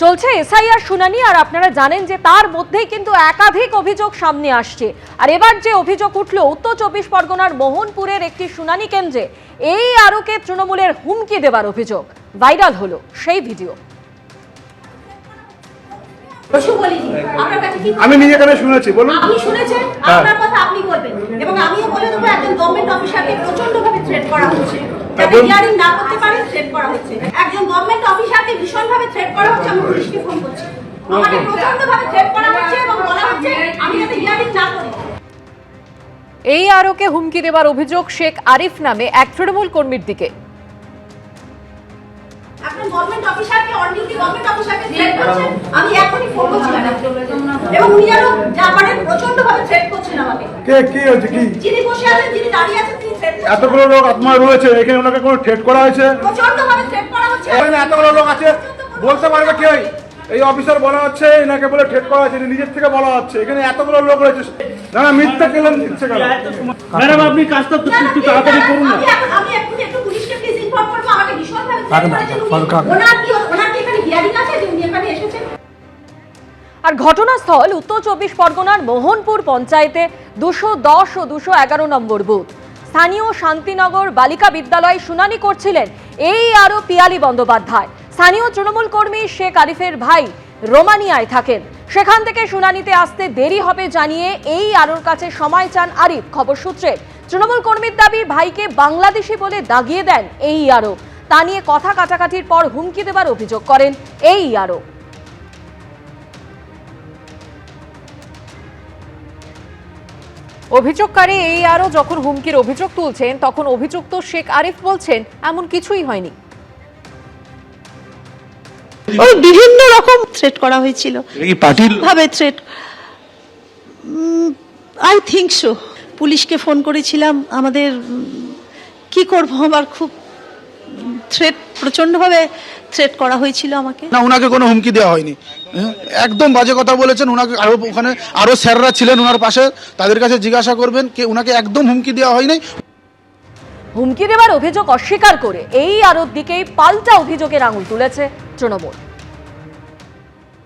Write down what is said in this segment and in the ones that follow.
চলছে এসআইআর শুনানি, আর আপনারা জানেন যে তার মধ্যেই কিন্তু একাধিক অভিযোগ সামনে আসছে। আর এবার যে অভিযোগ উঠল উত্তর 24 পরগনার মোহনপুরের একটি শুনানি কেন্দ্রে এই আরোকে তৃণমূলের হুমকি দেবার অভিযোগ। ভাইরাল হলো সেই ভিডিও। আমি নিজে কানে শুনেছি, বলুন। আপনি শুনেছেন, আপনার কথা আপনি বলবেন, এবং আমিও বলে দেবো একজন গভর্নমেন্ট অফিসারকে প্রচন্ডভাবে থ্রেট করা হচ্ছে, যাতে হিয়ারিং না করতে পারে থ্রেট করা হচ্ছে। একজন গভর্নমেন্ট অফিসারকে ভীষণভাবে থ্রেট করা হচ্ছে। আমি পুলিশকে ফোন করছি, আমাকে প্রচন্ডভাবে থ্রেট করা হচ্ছে এবং বলা হচ্ছে আমি যাতে হিয়ারিং না করি। এই আরোকে হুমকি দেবার অভিযোগ শেখ আরিফ নামে এক তৃণমূল কর্মীর দিকে। একজন গভর্নমেন্ট অফিসারকে অনডিউটি গভর্নমেন্ট অফিসারকে থ্রেট করছেন। আমি এখনই ফোন করছি এবং উনি যেন যা পারেন প্রচন্ডভাবে থ্রেট করছেন আমাকে। কি হচ্ছে? কি যিনি বসে আছেন, যিনি দাঁড়িয়ে আছেন, তিনি থ্রেট করছেন। এতগুলো লোক আপনার রয়েছে এখানে, ওনাকে কোনো থ্রেট করা হয়েছে? প্রচন্ডভাবে থ্রেট করা হচ্ছে। এখানে এতগুলো লোক আছে, বলতে পারবে কে? এই অফিসার বলা হচ্ছে এনাকে বলে থ্রেট করা হয়েছে, নিজের থেকে বলা হচ্ছে। এখানে এতগুলো লোক রয়েছে, না না মিথ্যা কেলেন দিচ্ছে কেন? ম্যাডাম আপনি কাজটা একটু তাড়াতাড়ি করুন না। আমি একটু পুলিশকে প্লিজ ইনফর্ম করব। আমাকে ভীষণভাবে থ্রেট করেছেন উনি। ওনার কি এখানে হিয়ারিং আছে যে উনি এখানে এসেছেন? আর ঘটনাস্থল উত্তর 24 পরগনার মোহনপুর পঞ্চায়েতে 210 ও 211 নম্বর বুথ। স্থানীয় শান্তিনগর বালিকা বিদ্যালয়ে শুনানি করছিলেন এই আরো পিয়ালি বন্দ্যোপাধ্যায়। স্থানীয় তৃণমূল কর্মী শেখ আরিফের ভাই রোমানিয়ায় থাকেন। সেখান থেকে শুনানিতে আসতে দেরি হবে জানিয়ে এই আরোর কাছে সময় চান আরিফ। খবর সূত্রে তৃণমূল কর্মীর দাবি, ভাইকে বাংলাদেশি বলে দাগিয়ে দেন এই আরো। তা নিয়ে কথা কাটাকাটির পর হুমকি দেবার অভিযোগ করেন এই আরো। অভিযোগকারী এই আরো যখন হুমকির অভিযোগ তুলছেন, তখন অভিযুক্ত শেখ আরিফ বলছেন এমন কিছুই হয়নি। বিভিন্ন রকম থ্রেট করা হয়েছিল। এই পার্টির ভাবে থ্রেট, আই থিংক সো। পুলিশকে ফোন করেছিলাম। আমাদের কি করব, আমার খুব থ্রেট, প্রচন্ডভাবে থ্রেট করা হয়েছিল আমাকে। না, ওনাকে কোনো হুমকি দেওয়া হয়নি, একদম বাজে কথা বলেছেন। ওনাকে আরো ওখানে আরো স্যাররা ছিলেন ওনার পাশে, তাদের কাছে জিজ্ঞাসা করবেন, কে ওনাকে একদম হুমকি দেওয়া হয়নি। হুমকি দেওয়ার অভিযোগ অস্বীকার করে এই আরোর দিকেই পাল্টা অভিযোগের আঙুল তুলেছে তৃণমূল।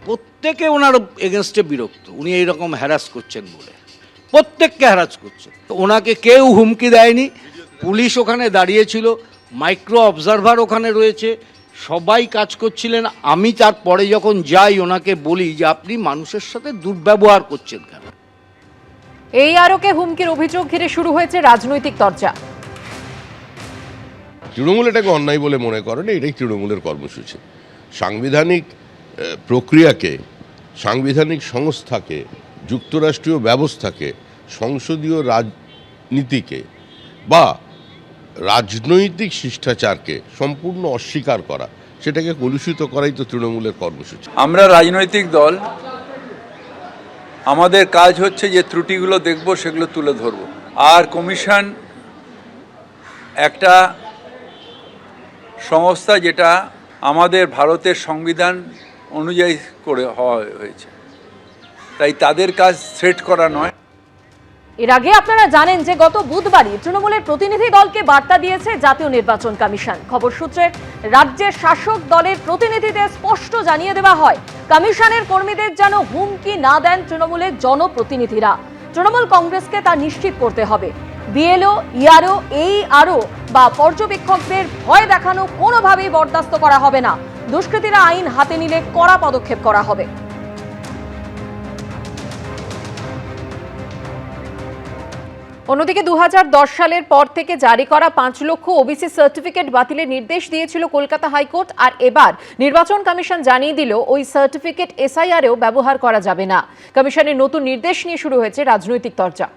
প্রত্যেকে ওনার এগেনস্টে বিরক্ত, উনি এইরকম হ্যারাস করছেন বলে প্রত্যেককে হ্যারাস করছেন। ওনাকে কেউ হুমকি দেয়নি। পুলিশ ওখানে দাঁড়িয়েছিল, মাইক্রো অবজারভার ওখানে রয়েছে, সবাই কাজ করছিলেন। আমি তারপরে যখন যাই ওনাকে বলি যে আপনি মানুষের সাথে দুর্ব্যবহার করছেন কেন। এই আরোকে হুমকির অভিযোগ ঘিরে শুরু হয়েছে রাজনৈতিক চর্চা। তৃণমূল এটাকে অন্যায় বলে মনে করেন, এটাই তৃণমূলের কর্মসূচি। সাংবিধানিক প্রক্রিয়াকে, সাংবিধানিক সংস্থাকে, যুক্তরাষ্ট্রীয় ব্যবস্থাকে, সংসদীয় রাজনীতিকে বা রাজনৈতিক শিষ্টাচারকে সম্পূর্ণ অস্বীকার করা, সেটাকে কলুষিত করাই তো তৃণমূলের কর্মসূচি। আমরা রাজনৈতিক দল, আমাদের কাজ হচ্ছে যে ত্রুটিগুলো দেখব, সেগুলো তুলে ধরব। আর কমিশন একটা সংস্থা যেটা আমাদের ভারতের সংবিধান অনুযায়ী করে হওয়া হয়েছে, তাই তাদের কাজ থ্রেট করা নয়। এর আগে আপনারা জানেন যে গত বুধবারই তৃণমূলের প্রতিনিধি দলকে বার্তা দিয়েছে জাতীয় নির্বাচন কমিশন। খবর সূত্রে রাজ্যের শাসক দলের প্রতিনিধিদের স্পষ্ট জানিয়ে দেওয়া হয়, কমিশনের কর্মীদের যেন হুমকি না দেন তৃণমূলের জনপ্রতিনিধিরা। তৃণমূল কংগ্রেসকে তা নিশ্চিত করতে হবে। বিএলও, ইআরও, এই আরও বা পর্যবেক্ষকদের ভয় দেখানো কোনোভাবেই বরদাস্ত করা হবে না। দুষ্কৃতীরা আইন হাতে নিলে কড়া পদক্ষেপ করা হবে। অন্যদিকে 2010 সালের পর থেকে জারি করা 5 লক্ষ ওবিসি সার্টিফিকেট বাতিলের নির্দেশ দিয়েছিল কলকাতা হাইকোর্ট। আর এবার নির্বাচন কমিশন জানিয়ে দিল ওই সার্টিফিকেট এসআইআরেও ব্যবহার করা যাবে না। কমিশনের নতুন নির্দেশ নিয়ে শুরু হয়েছে রাজনৈতিক চর্চা।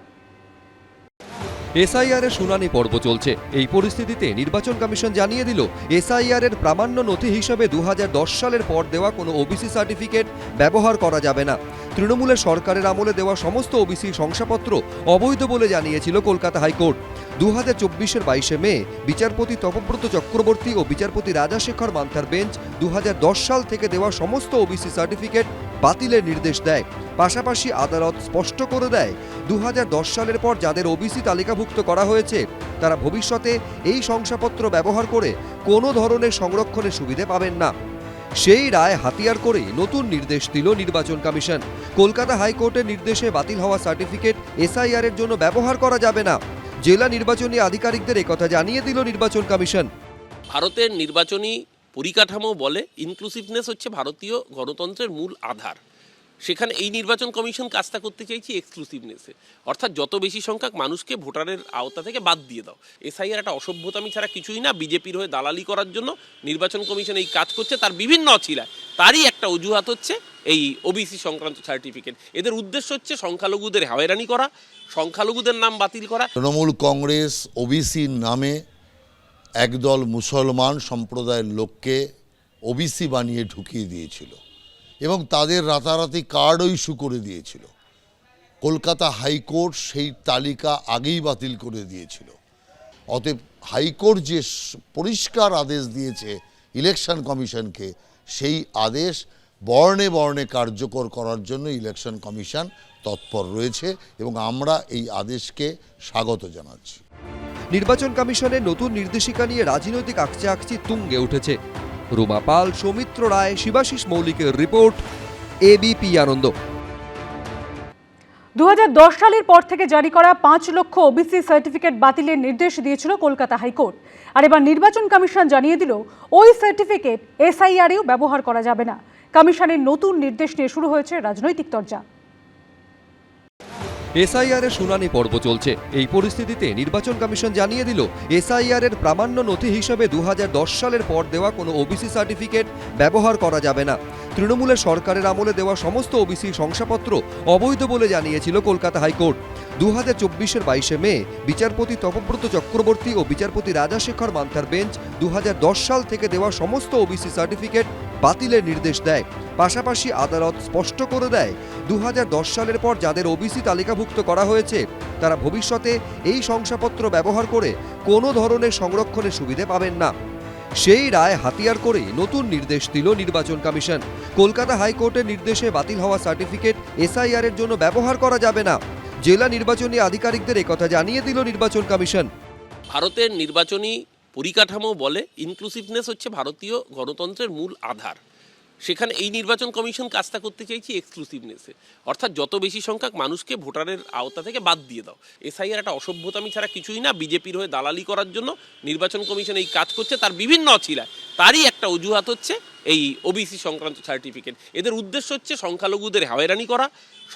এসআইআর এর শুনানি পর্ব চলছে। এই পরিস্থিতিতে নির্বাচন কমিশন জানিয়ে দিল, এসআইআর এর প্রামাণ্য নথি হিসেবে 2010 সালের পর দেওয়া কোনো ওবিসি সার্টিফিকেট ব্যবহার করা যাবে না। তৃণমূলের সরকারের আমলে দেওয়া সমস্ত ওবিসি শংসাপত্র অবৈধ বলে জানিয়েছিল কলকাতা হাইকোর্ট। 2024-এর 22শে মে বিচারপতি তপব্রত চক্রবর্তী ও বিচারপতি রাজাশেখর মান্থার বেঞ্চ 2010 সাল থেকে দেওয়া সমস্ত ওবিসি সার্টিফিকেট বাতিলের নির্দেশ দেয়। পাশাপাশি আদালত স্পষ্ট করে দেয়, 2010 সালের পর যাদের ওবিসি তালিকাভুক্ত করা হয়েছে তারা ভবিষ্যতে এই শংসাপত্র ব্যবহার করে কোনো ধরনের সংরক্ষণের সুবিধে পাবেন না। সেই রায় হাতিয়ার করে নতুন নির্দেশ দিল নির্বাচন কমিশন। কলকাতা হাইকোর্টের নির্দেশে বাতিল হওয়া সার্টিফিকেট এসআইআর এর জন্য ব্যবহার করা যাবে না। জেলা নির্বাচনী আধিকারিকদের একথা জানিয়ে দিল নির্বাচন কমিশন। ভারতের নির্বাচনী পরিকাঠামো বলে ইনক্লুসিভনেস হচ্ছে ভারতীয় গণতন্ত্রের মূল আধার। সেখানে এই নির্বাচন কমিশন কাজটা করতে চাইছি এক্সক্লুসিভনেসে, অর্থাৎ যত বেশি সংখ্যক মানুষকে ভোটারের আওতা থেকে বাদ দিয়ে দাও। এসআইআর একটা অসভ্যতামি ছাড়া কিছুই না। বিজেপির হয়ে দালালি করার জন্য নির্বাচন কমিশন এই কাজ করছে, তার বিভিন্ন অছিলায়। তারই একটা অজুহাত হচ্ছে এই ওবিসি সংক্রান্ত সার্টিফিকেট। এদের উদ্দেশ্য হচ্ছে সংখ্যালঘুদের হয়রানি করা, সংখ্যালঘুদের নাম বাতিল করা। তৃণমূল কংগ্রেস ওবিসির নামে একদল মুসলমান সম্প্রদায়ের লোককে ওবিসি বানিয়ে ঢুকিয়ে দিয়েছিল এবং তাদের রাতারাতি কার্ডও ইস্যু করে দিয়েছিল। কলকাতা হাইকোর্ট সেই তালিকা আগেই বাতিল করে দিয়েছিল। অতএব হাইকোর্ট যে পরিষ্কার আদেশ দিয়েছে ইলেকশন কমিশনকে, সেই আদেশ বর্ণে বর্ণে কার্যকর করার জন্য ইলেকশন কমিশন তৎপর রয়েছে এবং আমরা এই আদেশকে স্বাগত জানাচ্ছি। নির্বাচন কমিশনের নতুন নির্দেশিকা নিয়ে রাজনৈতিক আকচাকচি তুঙ্গে উঠেছে। রুমা পাল, সৌমিত্র রায়, শিবাশিস মৌলিকের রিপোর্ট, এবিপি আনন্দ। 2010 সালের পর থেকে জারি করা 5 লক্ষ ওবিসি সার্টিফিকেট বাতিলের নির্দেশ দিয়েছিল কলকাতা হাইকোর্ট। আর এবার নির্বাচন কমিশন জানিয়ে দিল ওই সার্টিফিকেট এসআইআরেও ব্যবহার করা যাবে না। কমিশনের নতুন নির্দেশ নিয়ে শুরু হয়েছে রাজনৈতিক তরজা। এসআইআর এর শুনানি পর্ব চলছে। এই পরিস্থিতিতে নির্বাচন কমিশন জানিয়ে দিল এসআইআর এর প্রামাণ্য নথি হিসেবে 2010 সালের পর দেওয়া কোনো ওবিসি সার্টিফিকেট ব্যবহার করা যাবে না। তৃণমূলের সরকারের আমলে দেওয়া সমস্ত ওবিসি শংসাপত্র অবৈধ বলে জানিয়েছিল কলকাতা হাইকোর্ট। 2024-এর 22শে মে বিচারপতি তপব্রত চক্রবর্তী ও বিচারপতি রাজাশেখর মান্থার বেঞ্চ 2010 সাল থেকে দেওয়া সমস্ত ওবিসি সার্টিফিকেট বাতিলের নির্দেশ দেয়। পাশাপাশি আদালত স্পষ্ট করে দেয় 2010 সালের পর যাদের ওবিসি তালিকাভুক্ত করা হয়েছে তারা ভবিষ্যতে এই শংসাপত্র ব্যবহার করে কোনো ধরনের সংরক্ষণের সুবিধে পাবেন না। সেই রায় হাতিয়ার করে নতুন নির্দেশ দিল নির্বাচন কমিশন। কলকাতা হাইকোর্টের নির্দেশে বাতিল হওয়া সার্টিফিকেট এসআইআর এর জন্য ব্যবহার করা যাবে না। জেলা নির্বাচনী আধিকারিকদের একথা জানিয়ে দিল নির্বাচন কমিশন। ভারতের নির্বাচনী পরিকাঠামো বলে ইনক্লুসিভনেস হচ্ছে ভারতীয় গণতন্ত্রের মূল আধার। সেখানে এই নির্বাচন কমিশন কাজটা করতে চাইছি এক্সক্লুসিভনেসে, অর্থাৎ যত বেশি সংখ্যক মানুষকে ভোটারের আওতা থেকে বাদ দিয়ে দাও। এসআইআর একটা অসভ্যতামি ছাড়া কিছুই না। বিজেপির হয়ে দালালি করার জন্য নির্বাচন কমিশন এই কাজ করছে, তার বিভিন্ন অছিলায়। তারই একটা অজুহাত হচ্ছে এই ওবিসি সংক্রান্ত সার্টিফিকেট। এদের উদ্দেশ্য হচ্ছে সংখ্যালঘুদের হয়রানি করা,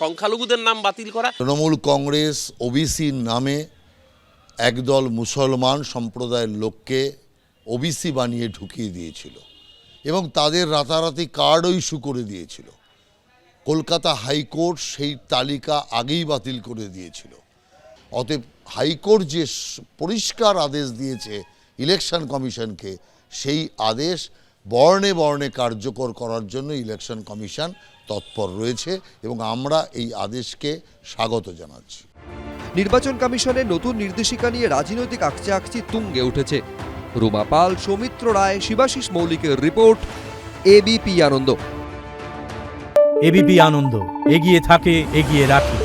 সংখ্যালঘুদের নাম বাতিল করা। তৃণমূল কংগ্রেস ওবিসির নামে একদল মুসলমান সম্প্রদায়ের লোককে ওবিসি বানিয়ে ঢুকিয়ে দিয়েছিল এবং তাদের রাতারাতি কার্ডও ইস্যু করে দিয়েছিল। কলকাতা হাইকোর্ট সেই তালিকা আগেই বাতিল করে দিয়েছিল। অতএব হাইকোর্ট যে পরিষ্কার আদেশ দিয়েছে ইলেকশন কমিশনকে, সেই আদেশ বর্ণে বর্ণে কার্যকর করার জন্য ইলেকশন কমিশন তৎপর রয়েছে এবং আমরা এই আদেশকে স্বাগত জানাচ্ছি। নির্বাচন কমিশনের নতুন নির্দেশিকা নিয়ে রাজনৈতিক আকচাকচি তুঙ্গে উঠেছে। রুমা পাল, সৌমিত্র রায়, শিবাশিস মৌলিকের রিপোর্ট, এবিপি আনন্দ। এবিপি আনন্দ, এগিয়ে থাকে, এগিয়ে রাখে।